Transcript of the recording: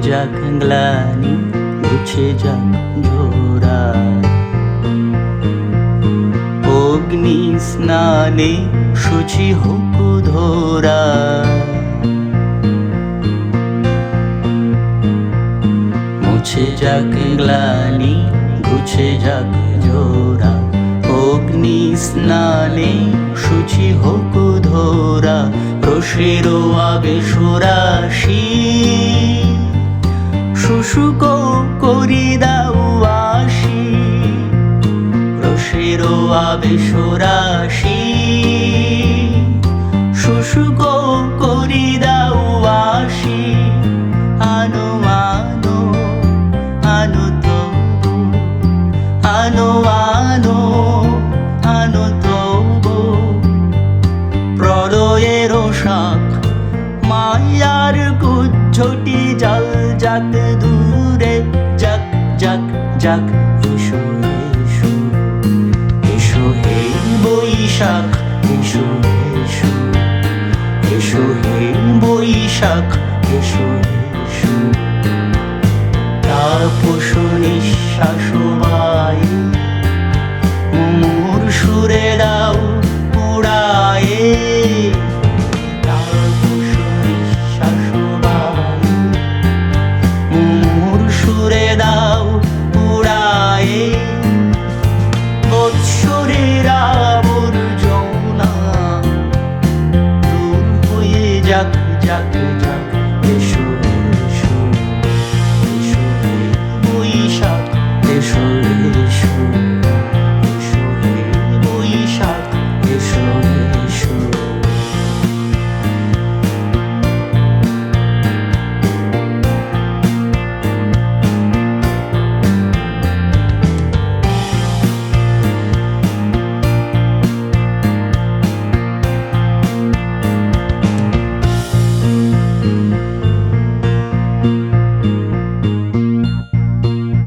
যাক গ্লানি, ঘুছে যাক ঝোরা। অগ্নি স্নানে শুচি হোক ধরা। মুছে যাক গ্লানি, ঘুছে যাক ঝোরা। অগ্নি স্নানে শুচি হোক ধরা। রোষের আবেশ রাশি শুশুক করি দাও আসি। রোষের আবেশ রাশি শুশুক করি দাও আসি। আনো আনো আনো তবু, আনো আনো আনো তবু। প্রলয়ের শাখ মায়ার কুজ্ঝটি জল যাক দূরে, যাক যাক যাক। এসো এসো এসো হে বৈশাখ।